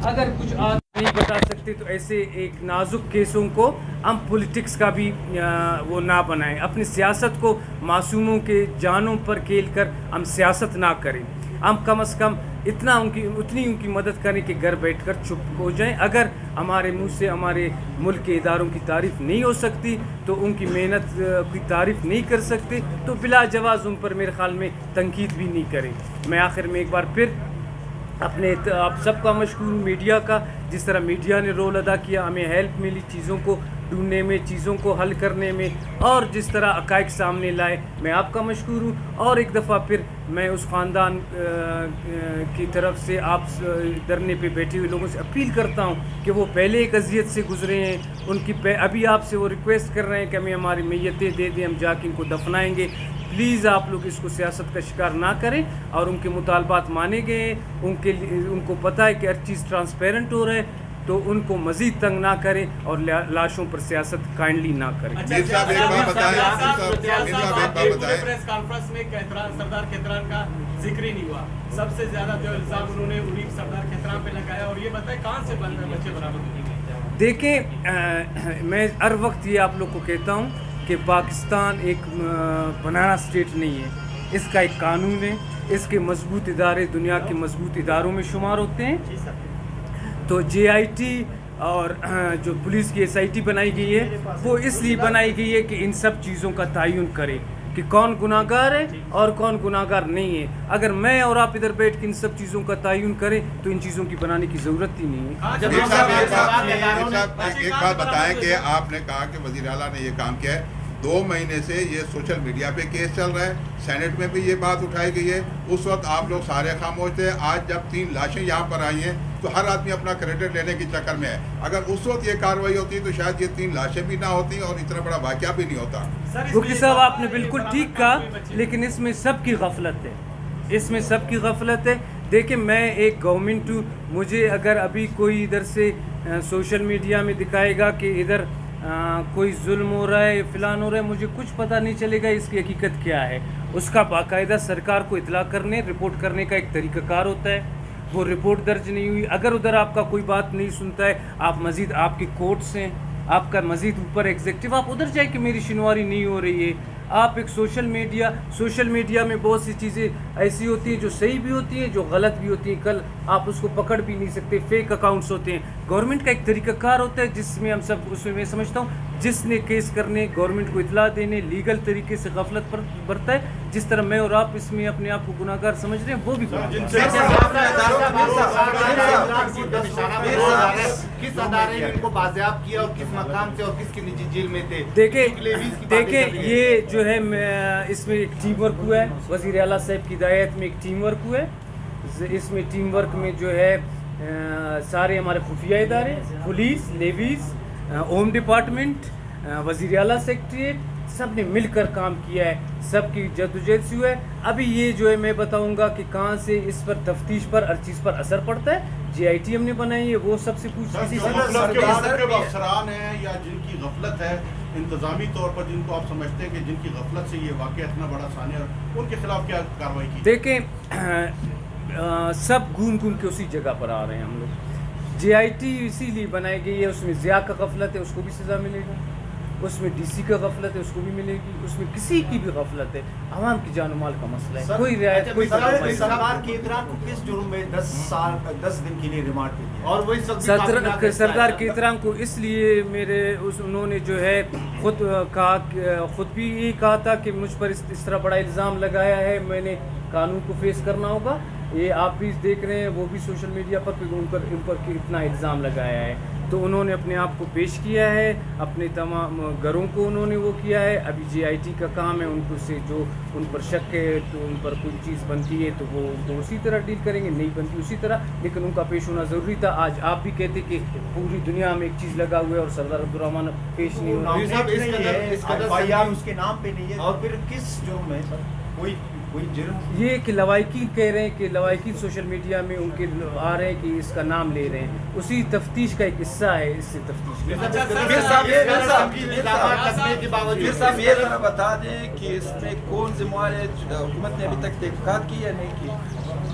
اگر کچھ آج نہیں بتا سکتے تو ایسے ایک نازک کیسوں کو ہم پولیٹکس کا بھی وہ نہ بنائیں. اپنی سیاست کو معصوموں کے جانوں پر کھیل کر ہم سیاست نہ کریں. ہم کم از کم اتنی ان کی مدد کریں کہ گھر بیٹھ کر چپ ہو جائیں. اگر ہمارے منہ سے ہمارے ملک کے اداروں کی تعریف نہیں ہو سکتی تو ان کی محنت کی تعریف نہیں کر سکتے تو بلا جواز ان پر میرے خیال میں تنقید بھی نہیں کریں. میں آخر میں ایک بار پھر آپ سب کا مشکور ہوں، میڈیا کا. جس طرح میڈیا نے رول ادا کیا، ہمیں ہیلپ ملی چیزوں کو ڈھونڈنے میں، چیزوں کو حل کرنے میں، اور جس طرح حقائق سامنے لائے، میں آپ کا مشکور ہوں. اور ایک دفعہ پھر میں اس خاندان کی طرف سے آپ دھرنے پہ بیٹھے ہوئے لوگوں سے اپیل کرتا ہوں کہ وہ پہلے ایک اذیت سے گزرے ہیں، ان کی ابھی آپ سے وہ ریکویسٹ کر رہے ہیں کہ ہمیں ہماری میتیں دے دیں، ہم جا کے ان کو دفنائیں گے. پلیز آپ لوگ اس کو سیاست کا شکار نہ کریں. اور ان کے مطالبات مانے گئے ہیں، ان کو پتہ ہے کہ ہر چیز ٹرانسپیرنٹ ہو رہا ہے، تو ان کو مزید تنگ نہ کریں اور لاشوں پر سیاست کائنڈلی نہ کریں. پریس کانفرنس میں سردار کھیتران کا ذکر ہی نہیں ہوا. سب سے زیادہ جو الزام انہوں نے انہیں سردار کھیتران پہ لگایا، اور یہ بتائیں کہاں سے بچے برآمد ہوئے؟ دیکھیں، میں ہر وقت یہ آپ لوگ کو کہتا ہوں کہ پاکستان ایک بنانا اسٹیٹ نہیں ہے. اس کا ایک قانون ہے، اس کے مضبوط ادارے دنیا کے مضبوط اداروں میں شمار ہوتے ہیں. تو جے آئی ٹی اور جو پولیس کی ایس آئی ٹی بنائی گئی ہے وہ اس لیے بنائی گئی ہے کہ ان سب چیزوں کا تعین کرے کہ کون گناہ گار ہے اور کون گناہ گار نہیں ہے. اگر میں اور آپ ادھر بیٹھ کے ان سب چیزوں کا تعین کریں تو ان چیزوں کی بنانے کی ضرورت ہی نہیں ہے. ایک بات بتائیں کہ آپ نے کہا کہ وزیر اعلیٰ نے یہ کام کیا ہے. 2 مہینے سے یہ سوشل میڈیا پہ کیس چل رہا ہے، سینٹ میں بھی یہ بات اٹھائی گئی ہے. اس وقت آپ لوگ سارے خاموش تھے. آج جب 3 لاشیں یہاں پر آئی ہیں تو ہر آدمی اپنا کریڈٹ لینے کے چکر میں ہے. اگر اس وقت یہ کارروائی ہوتی تو شاید یہ 3 لاشیں بھی نہ ہوتی اور اتنا بڑا واقعہ بھی نہیں ہوتا. مفتی صاحب آپ نے بالکل ٹھیک کہا، لیکن اس میں سب کی غفلت ہے. اس میں سب کی غفلت ہے. دیکھیں، میں ایک گورنمنٹ ہوں. مجھے اگر ابھی کوئی ادھر سے سوشل میڈیا میں دکھائے گا کہ ادھر کوئی ظلم ہو رہا ہے، فلان ہو رہا ہے، مجھے کچھ پتہ نہیں چلے گا اس کی حقیقت کیا ہے. اس کا باقاعدہ سرکار کو اطلاع کرنے، رپورٹ کرنے کا ایک طریقہ کار ہوتا ہے. وہ رپورٹ درج نہیں ہوئی، اگر ادھر آپ کا کوئی بات نہیں سنتا ہے، آپ مزید آپ کی کورٹس ہیں، آپ کا مزید اوپر ایگزیکٹو، آپ ادھر جائے کہ میری شنواری نہیں ہو رہی ہے. آپ ایک سوشل میڈیا میں بہت سی چیزیں ایسی ہوتی ہیں جو صحیح بھی ہوتی ہیں، جو غلط بھی ہوتی ہیں. کل آپ اس کو پکڑ بھی نہیں سکتے، فیک اکاؤنٹس ہوتے ہیں. گورنمنٹ کا ایک طریقہ کار ہوتا ہے جس میں ہم سب، اس میں سمجھتا ہوں جس نے کیس کرنے، گورنمنٹ کو اطلاع دینے، لیگل طریقے سے غفلت پر برتا ہے. جس طرح میں اور آپ اس میں اپنے آپ کو گناہ گار سمجھ رہے ہیں، وہ بھی گناہ گار. کس ادارے نے ان کو بازیاب کیا اور کس مقام سے اور کس کی نجی جیل میں تھے؟ دیکھیں یہ جو ہے اس میں ایک ٹیم ورک ہوا ہے. وزیر اعلیٰ صاحب کی ہدایت میں ایک ٹیم ورک ہوا ہے. اس میں ٹیم ورک میں جو ہے سارے ہمارے خفیہ ادارے، پولیس، نیویز، ہوم ڈپارٹمنٹ، وزیر اعلیٰ سیکریٹریٹ، سب نے مل کر کام کیا ہے. سب کی جدوجہد سے ہوا ہے. ابھی یہ جو ہے میں بتاؤں گا کہ کہاں سے اس پر تفتیش پر ہر چیز پر اثر پڑتا ہے. جے آئی ٹی ہم نے بنائی ہے، وہ سب سے پوچھ کسی سے افسران ہیں یا جن کی غفلت ہے انتظامی طور پر، جن کو آپ سمجھتے ہیں کہ جن کی غفلت سے یہ واقعہ اتنا بڑا سامنے ہے، ان کے خلاف کیا کارروائی کی؟ دیکھیں، سب گھوم کے اسی جگہ پر آ رہے ہیں. ہم لوگ جے آئی ٹی اسی لیے بنائی گئی ہے. اس میں ضیاء کا غفلت ہے، اس کو بھی سزا ملے گا. اس میں ڈی سی کا غفلت ہے، اس کو بھی ملے گی. اس میں کسی کی بھی غفلت ہے، عوام کی جان و مال کا مسئلہ ہے. کوئی رعایت، کوئی سردار کھیتران کو کس جرم میں 10 دن کے لیے ریمانڈ پہ دیا؟ اور وہی سردار کھیتران کو اس لیے انہوں نے جو ہے خود بھی یہی کہا تھا کہ مجھ پر اس طرح بڑا الزام لگایا ہے، میں نے قانون کو فیس کرنا ہوگا. یہ آپ بھی دیکھ رہے ہیں، وہ بھی سوشل میڈیا پر ان پر اتنا الزام لگایا ہے. تو انہوں نے اپنے آپ کو پیش کیا ہے، اپنے تمام گھروں کو انہوں نے وہ کیا ہے. ابھی جے آئی ٹی کا کام ہے، ان کو سے جو ان پر شک ہے تو ان پر کوئی چیز بنتی ہے تو وہ ان کو اسی طرح ڈیل کریں گے، نہیں بنتی اسی طرح. لیکن ان کا پیش ہونا ضروری تھا. آج آپ بھی کہتے کہ پوری دنیا میں ایک چیز لگا ہوا ہے اور سردار عبدالرحمان پیش نہیں ہو رہا، اس کے نام پہ نہیں ہے. اور پھر کس جرم میں کوئی جرم یہ کہ لوائقین کہہ رہے ہیں کہ لوائقین سوشل میڈیا میں ان کے آ رہے ہیں کہ اس کا نام لے رہے ہیں. اسی تفتیش کا ایک حصہ ہے. اس سے تفتیش یہ ذرا بتا دیں کہ اس میں کون ذمہ ہے؟ حکومت نے ابھی تک تحقیقات کی یا نہیں کی؟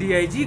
DIG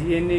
DNA